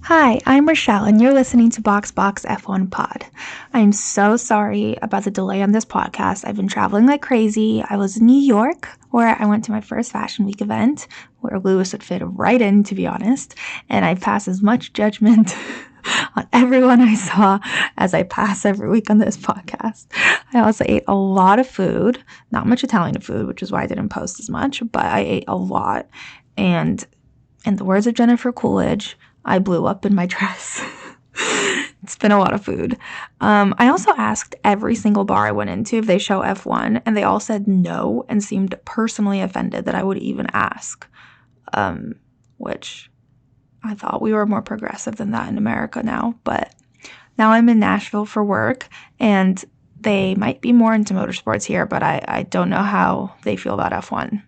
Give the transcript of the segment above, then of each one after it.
Hi, I'm Rochelle, and you're listening to Box F1 Pod. I'm so sorry about the delay on this podcast. I've been traveling like crazy. I was in New York, where I went to my first Fashion Week event, where Lewis would fit right in, to be honest, and I pass as much judgment on everyone I saw as I pass every week on this podcast. I also ate a lot of food, not much Italian food, which is why I didn't post as much, but I ate a lot, and in the words of Jennifer Coolidge, I blew up in my dress. It's been a lot of food. I also asked every single bar I went into if they show F1, and they all said no and seemed personally offended that I would even ask, which I thought we were more progressive than that in America now. But now I'm in Nashville for work, and they might be more into motorsports here, but I don't know how they feel about F1.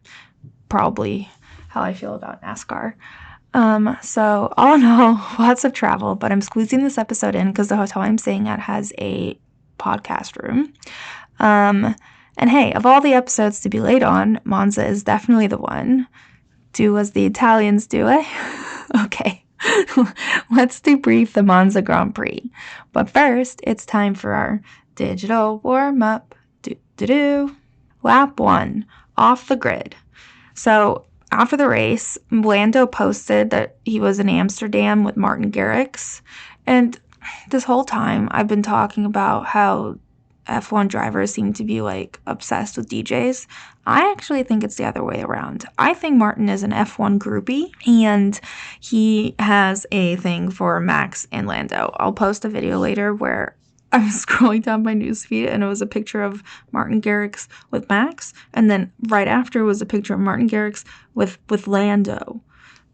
Probably how I feel about NASCAR. So all in all, lots of travel, but I'm squeezing this episode in because the hotel I'm staying at has a podcast room. And hey, of all the episodes to be late on, Monza is definitely the one. Do as the Italians do, eh? Okay, let's debrief the Monza Grand Prix. But first, it's time for our digital warm-up. Lap 1, off the grid. So after the race, Lando posted that he was in Amsterdam with Martin Garrix, and this whole time I've been talking about how F1 drivers seem to be like obsessed with DJs. I actually think it's the other way around. I think Martin is an F1 groupie, and he has a thing for Max and Lando. I'll post a video later where I was scrolling down my newsfeed, and it was a picture of Martin Garrix with Max, and then right after was a picture of Martin Garrix with Lando.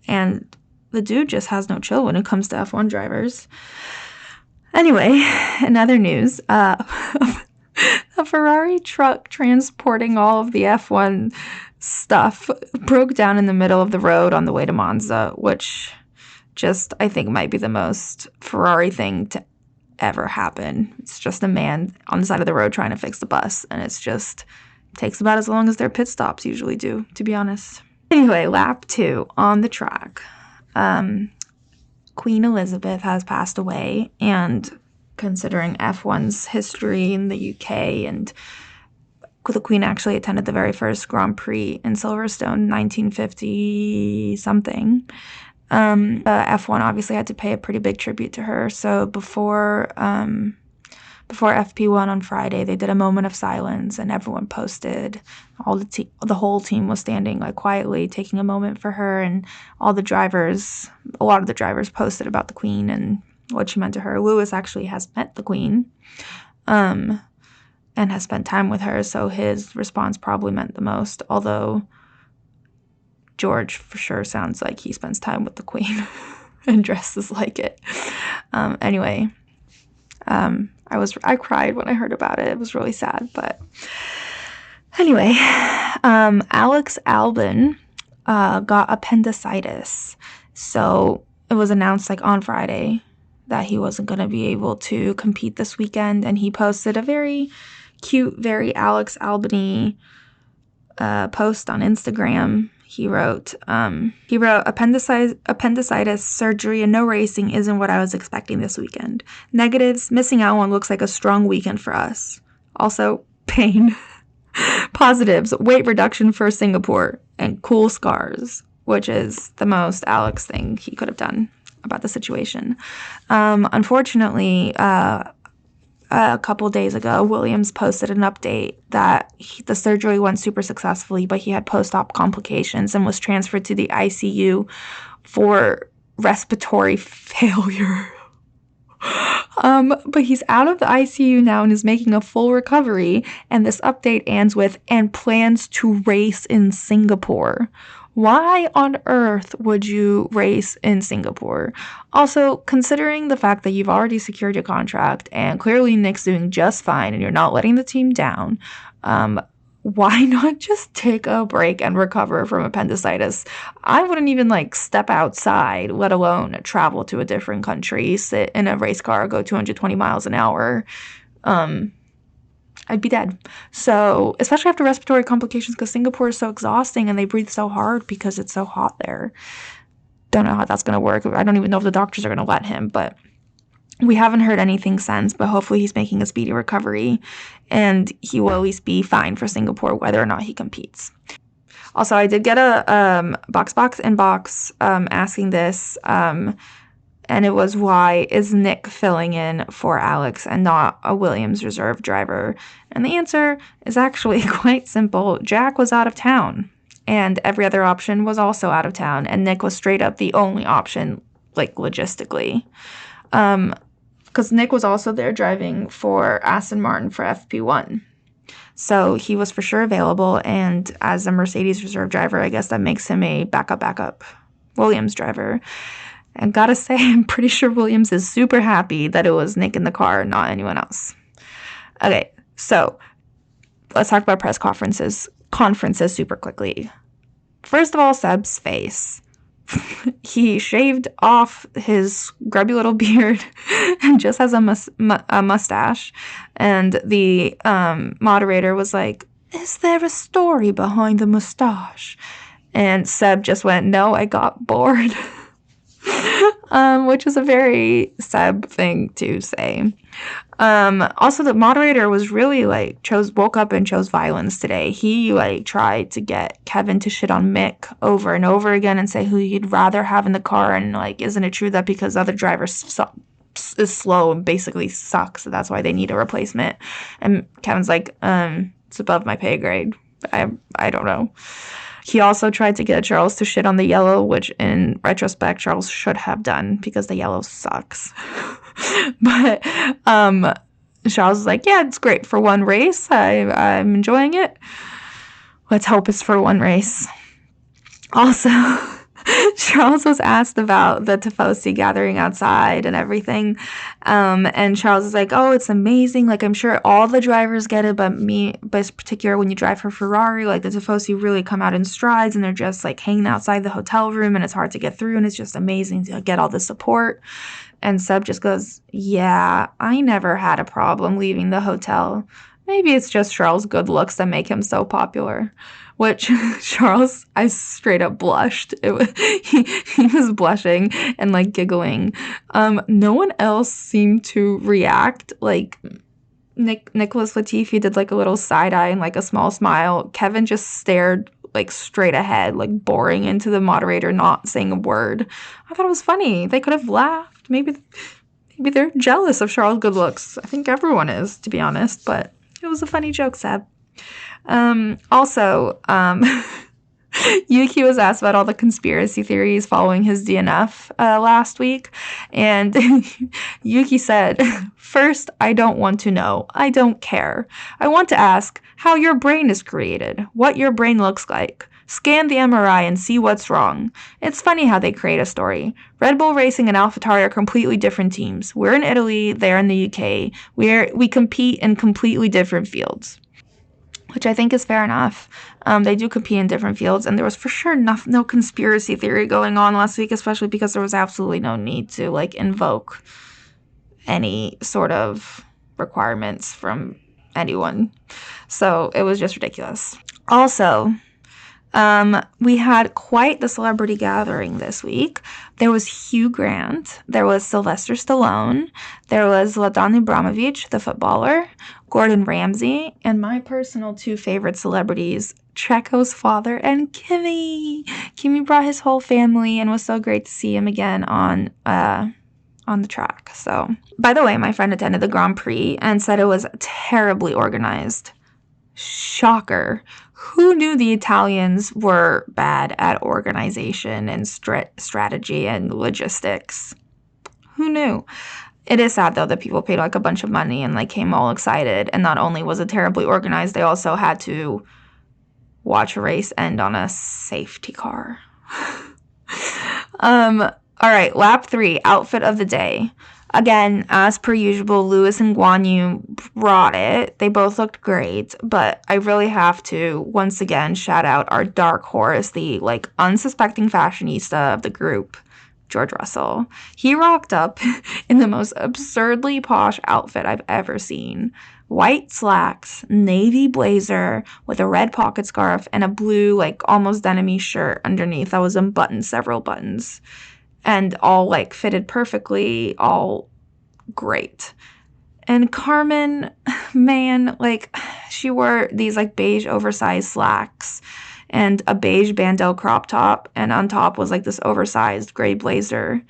And the dude just has no chill when it comes to F1 drivers. Anyway, in other news, a Ferrari truck transporting all of the F1 stuff broke down in the middle of the road on the way to Monza, which just, I think, might be the most Ferrari thing to ever happen. It's just a man on the side of the road trying to fix the bus, and it's just takes about as long as their pit stops usually do, to be honest. Anyway, lap 2 on the track. Queen Elizabeth has passed away, and considering F1's history in the UK, and the Queen actually attended the very first Grand Prix in Silverstone, 1950 something. F1 obviously had to pay a pretty big tribute to her. So before FP1 on Friday, they did a moment of silence, and everyone posted. The whole team was standing like quietly, taking a moment for her, and a lot of the drivers posted about the Queen and what she meant to her. Lewis actually has met the Queen, and has spent time with her, so his response probably meant the most. Although George for sure sounds like he spends time with the Queen and dresses like it. Anyway, I cried when I heard about it. It was really sad, but anyway, Alex Albon got appendicitis. So it was announced like on Friday that he wasn't going to be able to compete this weekend, and he posted a very cute, very Alex Albany post on Instagram. He wrote, appendicitis surgery and no racing isn't what I was expecting this weekend. Negatives, missing out on looks like a strong weekend for us. Also, pain. Positives, weight reduction for Singapore and cool scars, which is the most Alex thing he could have done about the situation. Unfortunately, a couple days ago, Williams posted an update that the surgery went super successfully, but he had post-op complications and was transferred to the ICU for respiratory failure. But he's out of the ICU now and is making a full recovery, and this update ends with, and plans to race in Singapore. Why on earth would you race in Singapore? Also, considering the fact that you've already secured your contract and clearly Nick's doing just fine and you're not letting the team down, why not just take a break and recover from appendicitis? I wouldn't even step outside, let alone travel to a different country, sit in a race car, go 220 miles an hour. I'd be dead. So, especially after respiratory complications, because Singapore is so exhausting and they breathe so hard because it's so hot there. Don't know how that's going to work. I don't even know if the doctors are going to let him, but we haven't heard anything since, but hopefully he's making a speedy recovery and he will at least be fine for Singapore whether or not he competes. Also, I did get a box inbox asking this, and it was, why is Nyck filling in for Alex and not a Williams reserve driver? And the answer is actually quite simple. Jack was out of town, and every other option was also out of town, and Nyck was straight up the only option, like, logistically. Because Nyck was also there driving for Aston Martin for FP1. So he was for sure available, and as a Mercedes reserve driver, I guess that makes him a backup Williams driver. And gotta say, I'm pretty sure Williams is super happy that it was Nyck in the car, not anyone else. Okay, so let's talk about press conferences super quickly. First of all, Seb's face. He shaved off his grubby little beard and just has a mustache. And the moderator was like, "Is there a story behind the mustache?" And Seb just went, "No, I got bored." Which is a very Seb thing to say. Also, the moderator was really woke up and chose violence today. He tried to get Kevin to shit on Mick over and over again and say who he'd rather have in the car, and isn't it true that because other drivers is slow and basically sucks, so that's why they need a replacement? And Kevin's like, it's above my pay grade. I don't know. He also tried to get Charles to shit on the yellow, which in retrospect Charles should have done because the yellow sucks. But Charles was like, "Yeah, it's great for one race. I'm enjoying it. Let's hope it's for one race." Also, Charles was asked about the Tifosi gathering outside and everything. And Charles is like, "Oh, it's amazing. I'm sure all the drivers get it, but particular when you drive for Ferrari, the Tifosi really come out in strides and they're just hanging outside the hotel room and it's hard to get through and it's just amazing to get all the support." And Seb just goes, "Yeah, I never had a problem leaving the hotel. Maybe it's just Charles' good looks that make him so popular." Which Charles, I straight up blushed. He was blushing and giggling. No one else seemed to react. Nicholas Latifi did a little side eye and a small smile. Kevin just stared straight ahead, boring into the moderator, not saying a word. I thought it was funny. They could have laughed. Maybe they're jealous of Charles' good looks. I think everyone is, to be honest, but it was a funny joke, Seb. Also, Yuki was asked about all the conspiracy theories following his DNF last week, and Yuki said, "First, I don't want to know. I don't care. I want to ask how your brain is created, what your brain looks like. Scan the MRI and see what's wrong. It's funny how they create a story. Red Bull Racing and AlphaTauri are completely different teams. We're in Italy, they're in the UK. We compete in completely different fields." Which I think is fair enough. They do compete in different fields, and there was for sure no conspiracy theory going on last week, especially because there was absolutely no need to invoke any sort of requirements from anyone. So it was just ridiculous. Also, we had quite the celebrity gathering this week. There was Hugh Grant, there was Sylvester Stallone, there was Zlatan Ibrahimovic, the footballer, Gordon Ramsay, and my personal two favorite celebrities, Checo's father and Kimi. Kimi brought his whole family and was so great to see him again on the track. So, by the way, my friend attended the Grand Prix and said it was terribly organized. Shocker. Who knew the Italians were bad at organization and strategy and logistics? Who knew? It is sad, though, that people paid a bunch of money and came all excited. And not only was it terribly organized, they also had to watch a race end on a safety car. All right, lap 3, outfit of the day. Again, as per usual, Lewis and Guan Yu brought it. They both looked great, but I really have to, once again, shout out our dark horse, the, unsuspecting fashionista of the group, George Russell. He rocked up in the most absurdly posh outfit I've ever seen. white slacks, navy blazer with a red pocket scarf, and a blue, like, almost denim-y shirt underneath that was unbuttoned, several buttons, and all, like, fitted perfectly, all great. And Carmen, man, like, she wore these, like, beige oversized slacks and a beige bandeau crop top, and on top was, like, this oversized gray blazer.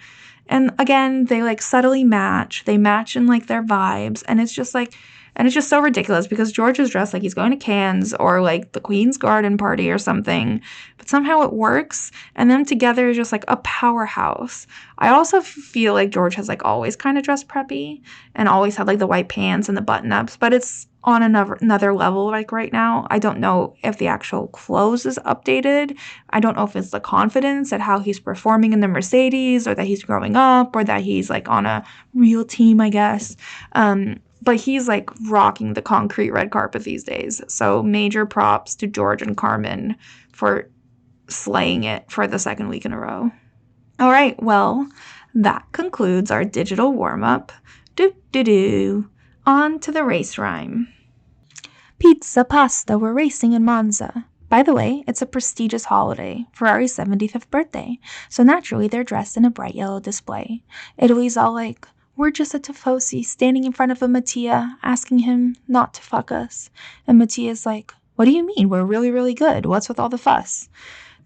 And again, they, like, subtly match. They match in, like, their vibes, and it's just, like, and it's just so ridiculous because George is dressed like he's going to Cannes or, like, the Queen's Garden Party or something, but somehow it works, and them together is just, like, a powerhouse. I also feel like George has, like, always kind of dressed preppy and always had, like, the white pants and the button-ups, but it's on another level, like, right now. I don't know if the actual clothes is updated. I don't know if it's the confidence at how he's performing in the Mercedes, or that he's growing up, or that he's, like, on a real team, I guess. But he's, like, rocking the concrete red carpet these days. So major props to George and Carmen for slaying it for the second week in a row. All right, well, that concludes our digital warm-up. On to the race rhyme. Pizza, pasta, we're racing in Monza. By the way, it's a prestigious holiday, Ferrari's 75th birthday, so naturally they're dressed in a bright yellow display. Italy's all like, we're just a Tifosi standing in front of a Mattia, asking him not to fuck us. And Mattia's like, what do you mean? We're really, really good. What's with all the fuss?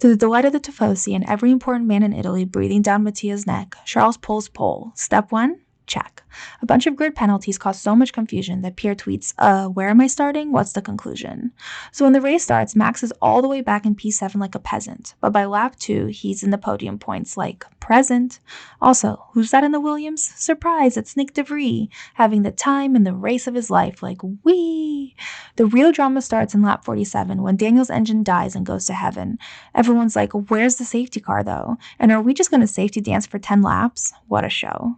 To the delight of the Tifosi and every important man in Italy breathing down Mattia's neck, Charles pulls pole. Step 1, check. A bunch of grid penalties caused so much confusion that Pierre tweets, where am I starting? What's the conclusion? So when the race starts, Max is all the way back in P7 like a peasant, but by lap 2, he's in the podium points like, present. Also, who's that in the Williams? Surprise, it's Nyck de Vries, having the time and the race of his life, like, wee! The real drama starts in lap 47 when Daniel's engine dies and goes to heaven. Everyone's like, where's the safety car though? And are we just going to safety dance for 10 laps? What a show.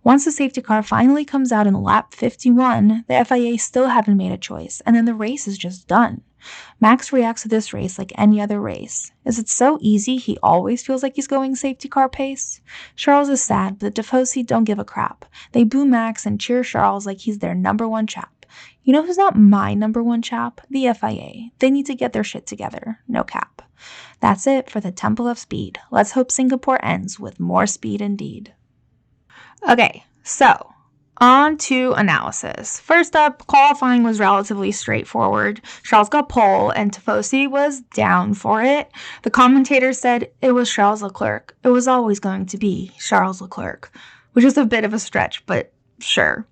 Once the safety car finally comes out in lap 51, the FIA still haven't made a choice, and then the race is just done. Max reacts to this race like any other race. Is it so easy he always feels like he's going safety car pace? Charles is sad, but the Tifosi don't give a crap. They boo Max and cheer Charles like he's their number one chap. You know who's not my number one chap? The FIA. They need to get their shit together. No cap. That's it for the Temple of Speed. Let's hope Singapore ends with more speed indeed. Okay, so on to analysis. First up, qualifying was relatively straightforward. Charles got pole and Tifosi was down for it. The commentator said it was Charles Leclerc. It was always going to be Charles Leclerc, which is a bit of a stretch, but sure.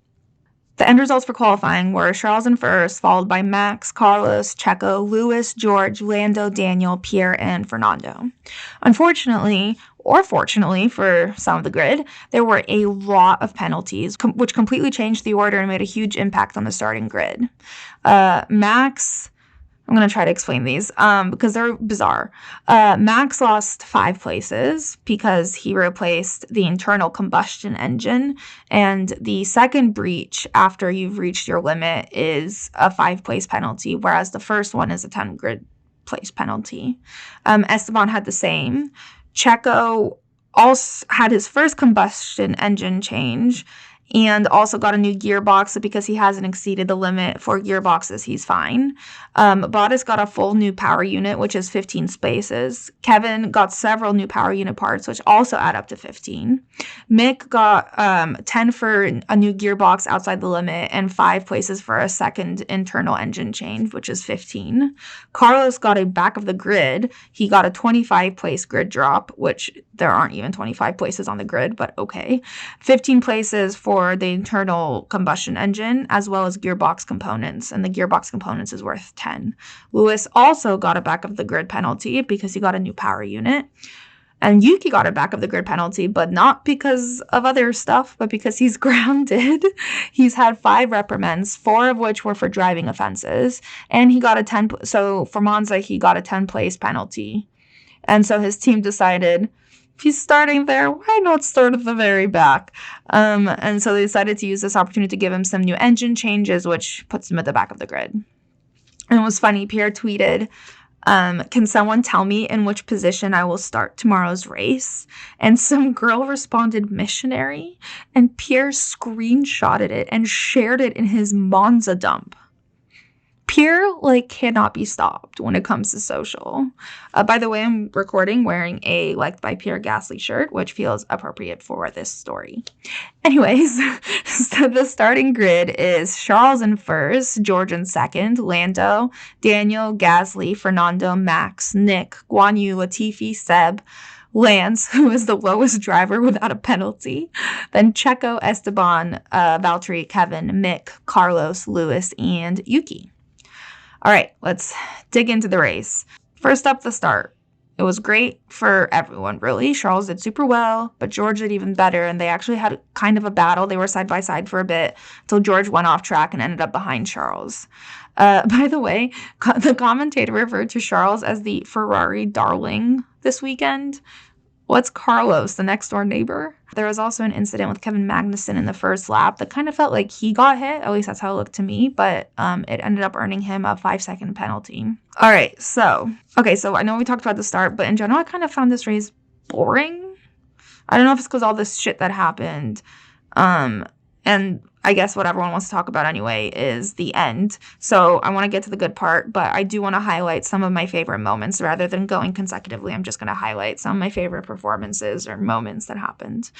The end results for qualifying were Charles in first, followed by Max, Carlos, Checo, Lewis, George, Lando, Daniel, Pierre, and Fernando. Unfortunately, or fortunately for some of the grid, there were a lot of penalties, which completely changed the order and made a huge impact on the starting grid. Max... I'm going to try to explain these because they're bizarre. Max lost 5 places because he replaced the internal combustion engine, and the second breach after you've reached your limit is a 5-place penalty, whereas the first one is a 10 grid place penalty. Esteban had the same. Checo also had his first combustion engine change and also got a new gearbox because he hasn't exceeded the limit for gearboxes. He's fine. Bottas got a full new power unit, which is 15 spaces. Kevin got several new power unit parts, which also add up to 15. Mick got 10 for a new gearbox outside the limit and 5 places for a second internal engine change, which is 15. Carlos got a back of the grid. He got a 25-place grid drop, which there aren't even 25 places on the grid, but okay. 15 places for the internal combustion engine, as well as gearbox components, and the gearbox components is worth 10. Lewis also got a back of the grid penalty because he got a new power unit. And Yuki got a back of the grid penalty, but not because of other stuff, but because he's grounded. He's had 5 reprimands, 4 of which were for driving offenses, and he got so for Monza, he got a 10-place penalty. And so his team decided, if he's starting there, why not start at the very back? And so they decided to use this opportunity to give him some new engine changes, which puts him at the back of the grid. And it was funny, Pierre tweeted, Can someone tell me in which position I will start tomorrow's race? And some girl responded missionary, and Pierre screenshotted it and shared it in his Monza dump. Pierre, cannot be stopped when it comes to social. By the way, I'm recording wearing a Liked by Pierre Gasly shirt, which feels appropriate for this story. Anyways, so the starting grid is Charles in first, George in second, Lando, Daniel, Gasly, Fernando, Max, Nyck, Guan Yu, Latifi, Seb, Lance, who is the lowest driver without a penalty, then Checo, Esteban, Valtteri, Kevin, Mick, Carlos, Lewis, and Yuki. All right, let's dig into the race. First up, the start. It was great for everyone, really. Charles did super well, but George did even better, and they actually had kind of a battle. They were side by side for a bit until George went off track and ended up behind Charles. By the way, the commentator referred to Charles as the Ferrari darling this weekend. What's Carlos, the next door neighbor? There was also an incident with Kevin Magnussen in the first lap that kind of felt like he got hit. At least that's how it looked to me, but it ended up earning him a 5-second penalty. All right, so I know we talked about the start, but in general, I kind of found this race boring. I don't know if it's because all this shit that happened. And I guess what everyone wants to talk about anyway is the end. So I want to get to the good part, but I do want to highlight some of my favorite moments rather than going consecutively. I'm just going to highlight some of my favorite performances or moments that happened.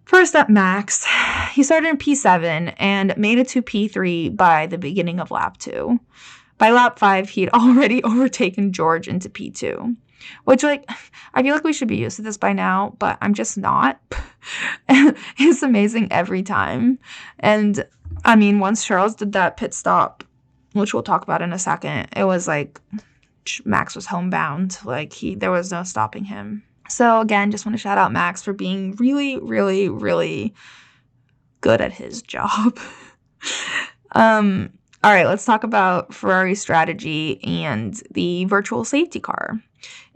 First up, Max. He started in P7 and made it to P3 by the beginning of lap 2. By lap 5, he'd already overtaken George into P2. Which, I feel like we should be used to this by now, but I'm just not. It's amazing every time. And, I mean, once Charles did that pit stop, which we'll talk about in a second, it was Max was homebound. There was no stopping him. So, again, just want to shout out Max for being really, really, really good at his job. All right, let's talk about Ferrari's strategy and the virtual safety car.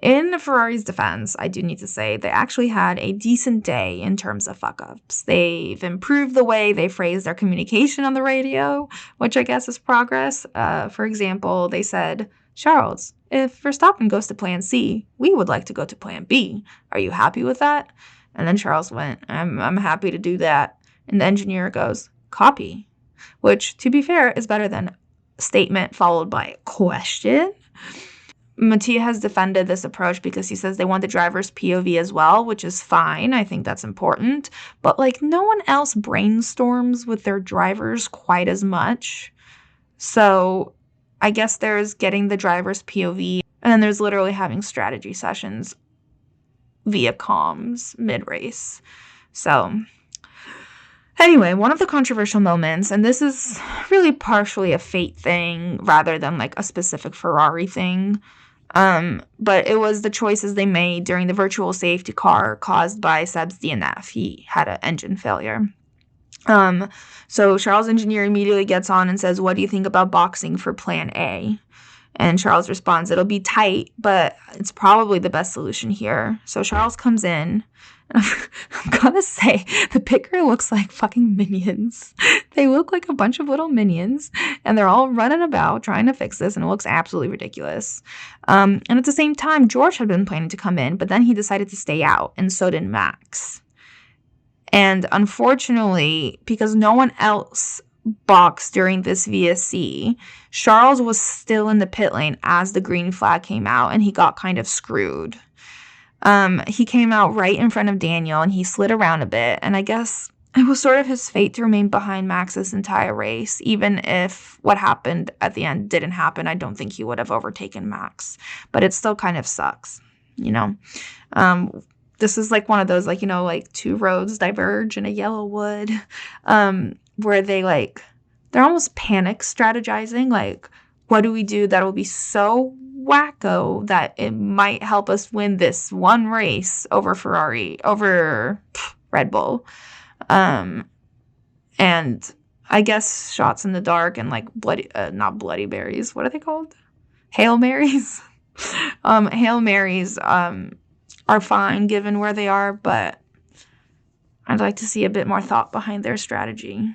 In Ferrari's defense, I do need to say they actually had a decent day in terms of fuck-ups. They've improved the way they phrase their communication on the radio, which I guess is progress. For example, they said, Charles, if Verstappen goes to plan C, we would like to go to plan B. Are you happy with that? And then Charles went, I'm happy to do that. And the engineer goes, copy. Which, to be fair, is better than statement followed by a question. Mattia has defended this approach because he says they want the driver's POV as well, which is fine. I think that's important. But, no one else brainstorms with their drivers quite as much. So, I guess there's getting the driver's POV, and then there's literally having strategy sessions via comms mid-race. So, anyway, one of the controversial moments, and this is really partially a fate thing rather than a specific Ferrari thing, but it was the choices they made during the virtual safety car caused by Seb's DNF. He had an engine failure. So Charles' engineer immediately gets on and says, what do you think about boxing for plan A? And Charles responds, it'll be tight, but it's probably the best solution here. So Charles comes in. I'm gonna say, the pit crew looks like fucking minions. They look like a bunch of little minions, and they're all running about trying to fix this, and it looks absolutely ridiculous. And at the same time, George had been planning to come in, but then he decided to stay out, and so did Max. And unfortunately, because no one else boxed during this VSC, Charles was still in the pit lane as the green flag came out, and he got kind of screwed. He came out right in front of Daniel, and he slid around a bit, and I guess it was sort of his fate to remain behind Max this entire race. Even if what happened at the end didn't happen, I don't think he would have overtaken Max, but it still kind of sucks, This is one of those, two roads diverge in a yellow wood, where they're almost panic strategizing, what do we do that will be so wacko that it might help us win this one race over Red Bull. And I guess shots in the dark and not Bloody Berries. What are they called? Hail Marys. Hail Marys are fine given where they are, but I'd like to see a bit more thought behind their strategy.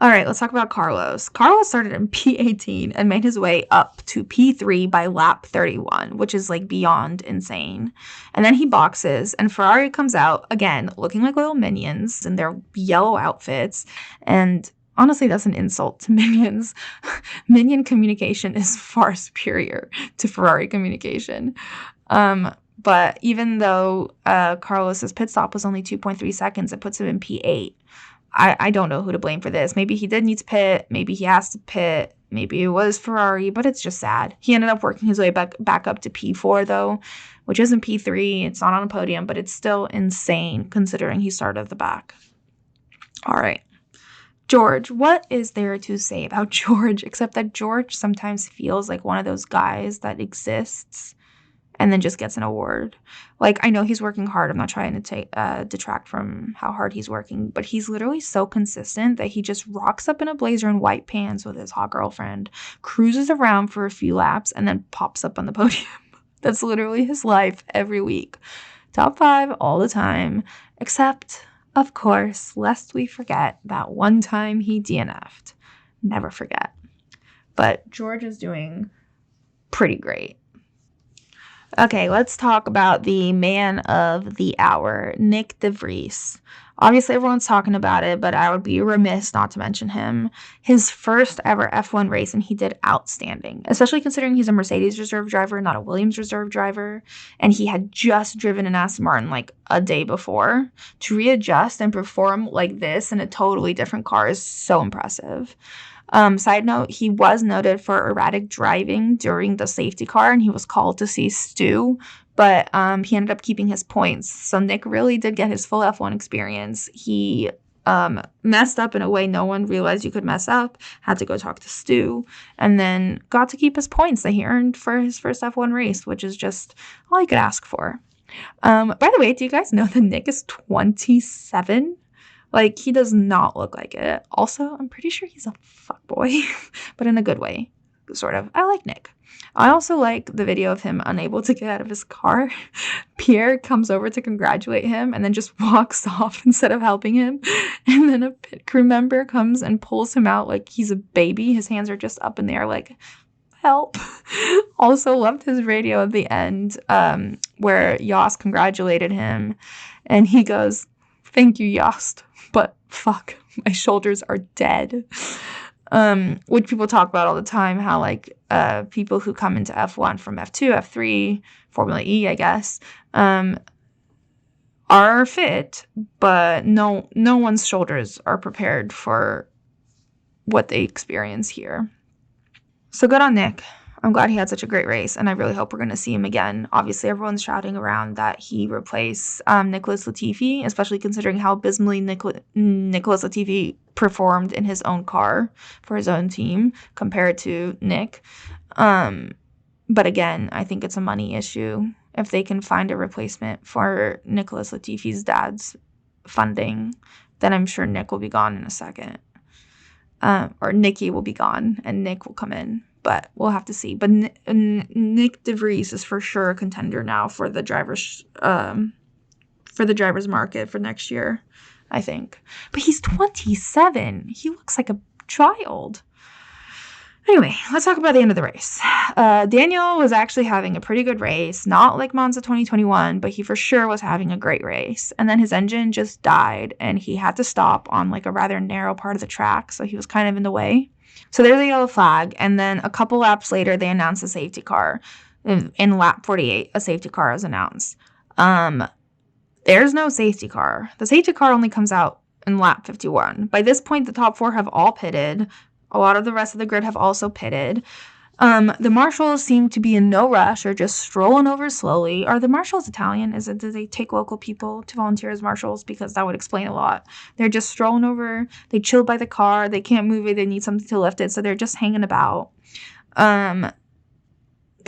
All right, let's talk about Carlos. Carlos started in P18 and made his way up to P3 by lap 31, which is like beyond insane. And then he boxes, and Ferrari comes out, again, looking like little minions in their yellow outfits. And honestly, that's an insult to minions. Minion communication is far superior to Ferrari communication. But even though Carlos's pit stop was only 2.3 seconds, it puts him in P8. I don't know who to blame for this. Maybe he did need to pit. Maybe he has to pit. Maybe it was Ferrari, but it's just sad. He ended up working his way back up to P4, though, which isn't P3. It's not on a podium, but it's still insane considering he started at the back. All right. George, what is there to say about George except that George sometimes feels like one of those guys that exists and then just gets an award. Like, I know he's working hard. I'm not trying to detract from how hard he's working, but he's literally so consistent that he just rocks up in a blazer and white pants with his hot girlfriend, cruises around for a few laps, and then pops up on the podium. That's literally his life every week. Top 5 all the time, except, of course, lest we forget that one time he DNF'd. Never forget. But George is doing pretty great. Okay, let's talk about the man of the hour, Nyck de Vries. Obviously, everyone's talking about it, but I would be remiss not to mention him. His first ever F1 race, and he did outstanding, especially considering he's a Mercedes reserve driver, not a Williams reserve driver, and he had just driven an Aston Martin like a day before. To readjust and perform like this in a totally different car is so impressive. Side note, he was noted for erratic driving during the safety car, and he was called to see Stu, but he ended up keeping his points. So Nyck really did get his full F1 experience. He messed up in a way no one realized you could mess up, had to go talk to Stu, and then got to keep his points that he earned for his first F1 race, which is just all you could ask for. By the way, do you guys know that Nyck is 27? Like, he does not look like it. Also, I'm pretty sure he's a fuckboy, but in a good way, sort of. I like Nyck. I also like the video of him unable to get out of his car. Pierre comes over to congratulate him and then just walks off instead of helping him. And then a pit crew member comes and pulls him out like he's a baby. His hands are just up in the air like, help. Also loved his radio at the end where Yost congratulated him. And he goes, "Thank you, Yost, but fuck, my shoulders are dead." Which people talk about all the time, how like people who come into F1 from F2, F3, Formula E, I guess, are fit, but no one's shoulders are prepared for what they experience here. So good on Nyck. I'm glad he had such a great race, and I really hope we're going to see him again. Obviously, everyone's shouting around that he replaced Nicholas Latifi, especially considering how abysmally Nicholas Latifi performed in his own car for his own team compared to Nyck. But again, I think it's a money issue. If they can find a replacement for Nicholas Latifi's dad's funding, then I'm sure Nyck will be gone in a second. Or Nicky will be gone, and Nyck will come in. But we'll have to see. But Nyck de Vries is for sure a contender now for the drivers market for next year, I think. But he's 27. He looks like a child. Anyway, let's talk about the end of the race. Daniel was actually having a pretty good race, not like Monza 2021, but he for sure was having a great race. And then his engine just died, and he had to stop on like a rather narrow part of the track, so he was kind of in the way. So there's a yellow flag, and then a couple laps later, they announced a safety car. In lap 48, a safety car is announced. There's no safety car. The safety car only comes out in lap 51. By this point, the top 4 have all pitted. A lot of the rest of the grid have also pitted. The marshals seem to be in no rush or just strolling over slowly. Are the marshals Italian? Do they take local people to volunteer as marshals? Because that would explain a lot. They're just strolling over. They chill by the car. They can't move it. They need something to lift it. So they're just hanging about. The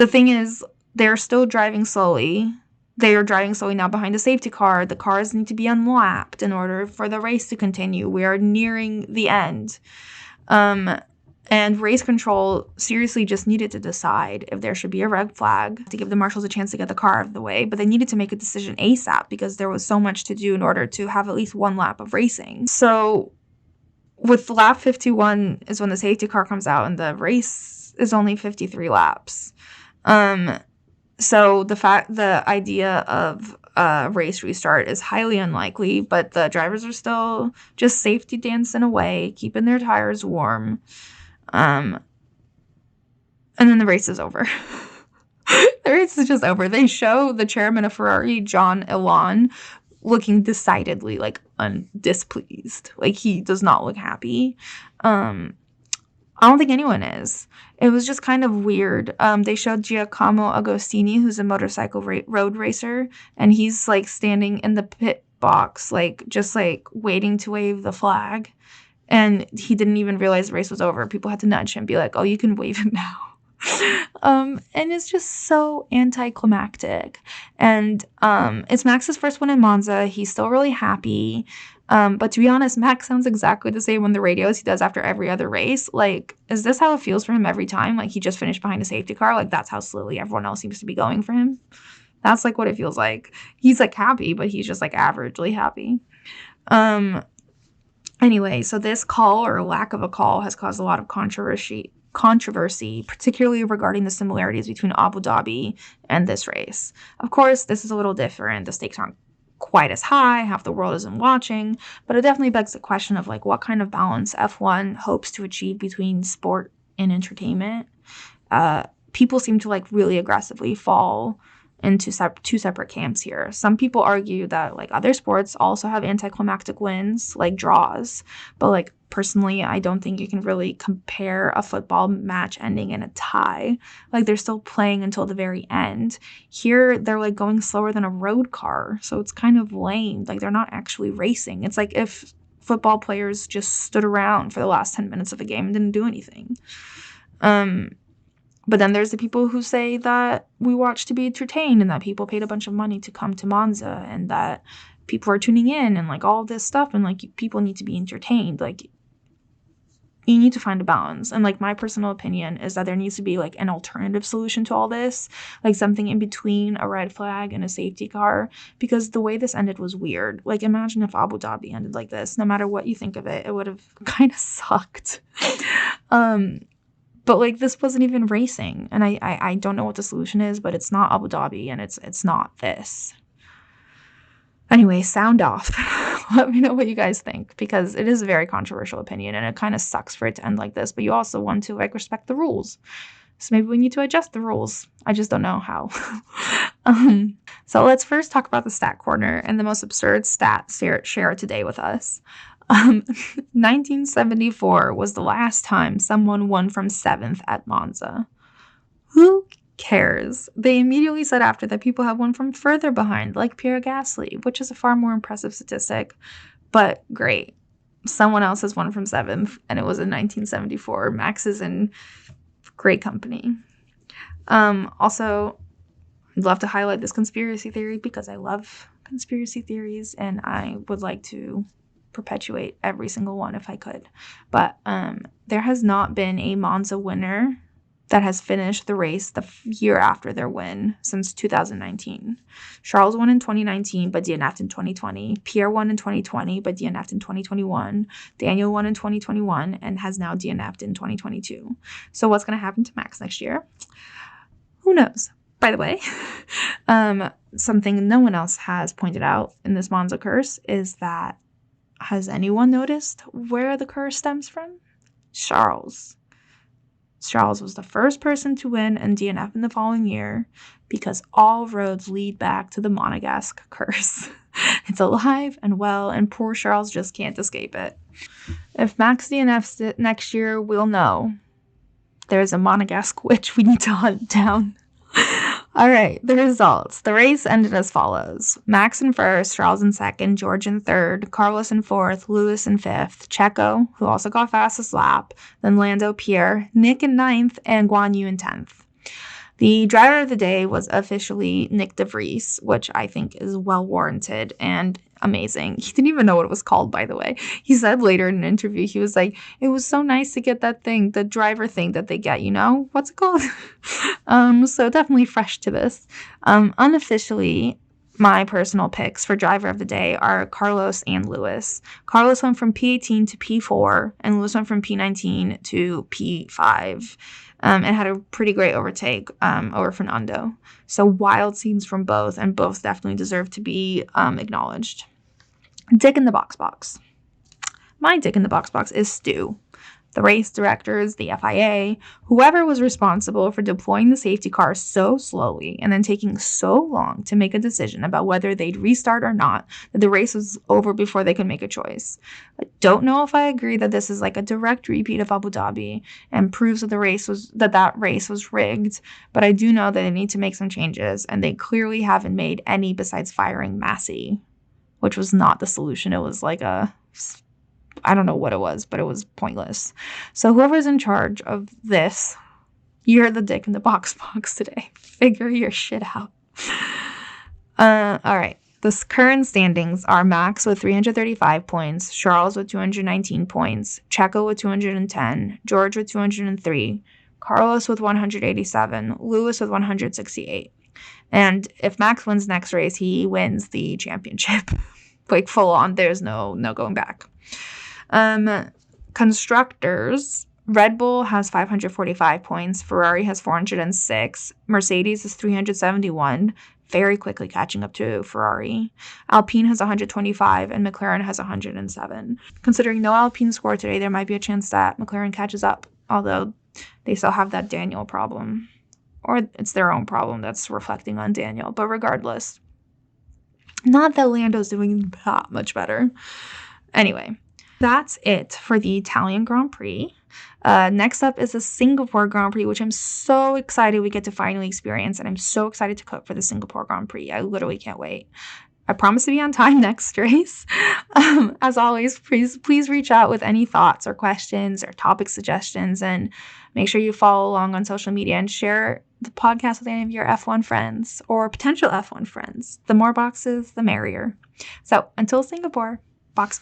thing is, they're still driving slowly. They are driving slowly now behind the safety car. The cars need to be unlapped in order for the race to continue. We are nearing the end. And race control seriously just needed to decide if there should be a red flag to give the marshals a chance to get the car out of the way. But they needed to make a decision ASAP because there was so much to do in order to have at least one lap of racing. So with lap 51 is when the safety car comes out, and the race is only 53 laps. So the idea of a race restart is highly unlikely, but the drivers are still just safety dancing away, keeping their tires warm. And then the race is over. The race is just over. They show the chairman of Ferrari, John Elon, looking decidedly displeased. Like, he does not look happy. I don't think anyone is. It was just kind of weird. They showed Giacomo Agostini, who's a motorcycle road racer, and he's like standing in the pit box, just waiting to wave the flag. And he didn't even realize the race was over. People had to nudge him, be like, "Oh, you can wave it now." And it's just so anticlimactic. And it's Max's first one in Monza. He's still really happy. But to be honest, Max sounds exactly the same on the radio as he does after every other race. Like, is this how it feels for him every time? Like, he just finished behind a safety car? Like, that's how slowly everyone else seems to be going for him? That's, like, what it feels like. He's, like, happy, but he's just, like, averagely happy. Anyway, so this call, or lack of a call, has caused a lot of controversy, particularly regarding the similarities between Abu Dhabi and this race. Of course, this is a little different. The stakes aren't quite as high. Half the world isn't watching, but it definitely begs the question of, like, what kind of balance F1 hopes to achieve between sport and entertainment. People seem to, like, really aggressively fall into two separate camps here. Some people argue that, like, other sports also have anticlimactic wins, like draws, but, like, personally, I don't think you can really compare a football match ending in a tie. Like, they're still playing until the very end. Here, they're, like, going slower than a road car, so it's kind of lame. Like, they're not actually racing. It's like if football players just stood around for the last 10 minutes of a game and didn't do anything. But then there's the people who say that we watch to be entertained, and that people paid a bunch of money to come to Monza, and that people are tuning in, and, like, all this stuff, and, like, people need to be entertained. Like, you need to find a balance. And, like, my personal opinion is that there needs to be, like, an alternative solution to all this, like something in between a red flag and a safety car, because the way this ended was weird. Like, imagine if Abu Dhabi ended like this. No matter what you think of it, it would have kind of sucked. But, like, this wasn't even racing, and I don't know what the solution is, but it's not Abu Dhabi, and it's not this. Anyway, sound off. Let me know what you guys think, because it is a very controversial opinion, and it kind of sucks for it to end like this, but you also want to, like, respect the rules. So maybe we need to adjust the rules. I just don't know how. So let's first talk about the stat corner and the most absurd stat share today with us. 1974 was the last time someone won from 7th at Monza. Who cares? They immediately said after that people have won from further behind, like Pierre Gasly, which is a far more impressive statistic, but great. Someone else has won from 7th, and it was in 1974. Max is in great company. Also, I'd love to highlight this conspiracy theory because I love conspiracy theories, and I would like to perpetuate every single one if I could. But there has not been a Monza winner that has finished the race the year after their win since 2019. Charles won in 2019 but DNF'd in 2020. Pierre won in 2020 but DNF'd in 2021. Daniel won in 2021 and has now DNF'd in 2022. So what's going to happen to Max next year? Who knows? By the way, something no one else has pointed out in this Monza curse is that, has anyone noticed where the curse stems from? Charles. Charles was the first person to win and DNF in the following year because all roads lead back to the Monegasque curse. It's alive and well, and poor Charles just can't escape it. If Max DNFs next year, we'll know. There's a Monegasque witch we need to hunt down. All right, the results. The race ended as follows. Max in first, Charles in second, George in third, Carlos in fourth, Lewis in fifth, Checo, who also got fastest lap, then Lando, Pierre, Nyck in ninth, and Guan Yu in 10th. The driver of the day was officially Nyck de Vries, which I think is well warranted and amazing. He didn't even know what it was called, by the way. He said later in an interview, he was like, it was so nice to get that thing, the driver thing that they get, you know? What's it called? So definitely fresh to this. Unofficially, my personal picks for driver of the day are Carlos and Lewis. Carlos went from P18 to P4, and Lewis went from P19 to P5, and had a pretty great overtake over Fernando. So wild scenes from both, and both definitely deserve to be acknowledged. Dick in the box. My dick in the box is Stu. The race directors, the FIA, whoever was responsible for deploying the safety car so slowly and then taking so long to make a decision about whether they'd restart or not, that the race was over before they could make a choice. I don't know if I agree that this is like a direct repeat of Abu Dhabi and proves that that race was rigged, but I do know that they need to make some changes, and they clearly haven't made any besides firing Masi, which was not the solution. It was like I don't know what it was, but it was pointless. So whoever's in charge of this, you're the dick in the box today. Figure your shit out. All right. The current standings are Max with 335 points, Charles with 219 points, Checo with 210, George with 203, Carlos with 187, Lewis with 168. And if Max wins next race, he wins the championship. Like full on. There's no going back. Constructors, Red Bull has 545 points, Ferrari has 406, Mercedes is 371, very quickly catching up to Ferrari. Alpine has 125, and McLaren has 107. Considering no Alpine score today, there might be a chance that McLaren catches up, although they still have that Daniel problem. Or it's their own problem that's reflecting on Daniel, but regardless. Not that Lando's doing that much better. Anyway, that's it for the Italian Grand Prix. Next up is the Singapore Grand Prix, which I'm so excited we get to finally experience, and I'm so excited to cook for the Singapore Grand Prix. I literally can't wait. I promise to be on time next race. As always, please reach out with any thoughts or questions or topic suggestions, and make sure you follow along on social media and share the podcast with any of your F1 friends or potential F1 friends. The more boxes, the merrier. So until Singapore, box.